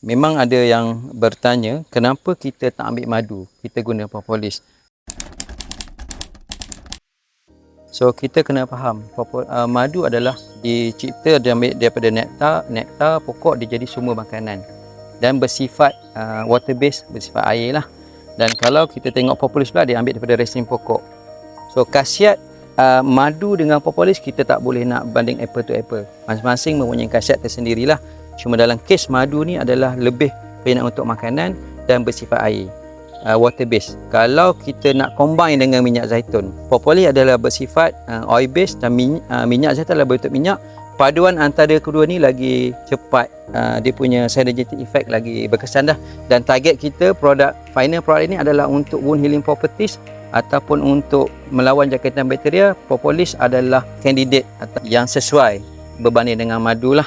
Memang ada yang bertanya kenapa kita tak ambil madu, kita guna propolis. So kita kena faham madu adalah dicipta diambil daripada nektar pokok, dia jadi sumber makanan dan bersifat water based, bersifat air lah. Dan kalau kita tengok propolis pula, dia ambil daripada resin pokok. So khasiat madu dengan propolis kita tak boleh nak banding apple to apple. Masing-masing mempunyai khasiat tersendirilah. Cuma dalam kes madu ni adalah lebih berminat untuk makanan dan bersifat air, water base. Kalau kita nak combine dengan minyak zaitun, propolis adalah bersifat oil base dan minyak zaitun adalah berbentuk minyak. Paduan antara kedua ni lagi cepat, dia punya synergetic effect lagi berkesan dah. Dan target kita final produk ini adalah untuk wound healing properties ataupun untuk melawan jangkitan bakteria. Propolis adalah kandidat yang sesuai berbanding dengan madu lah.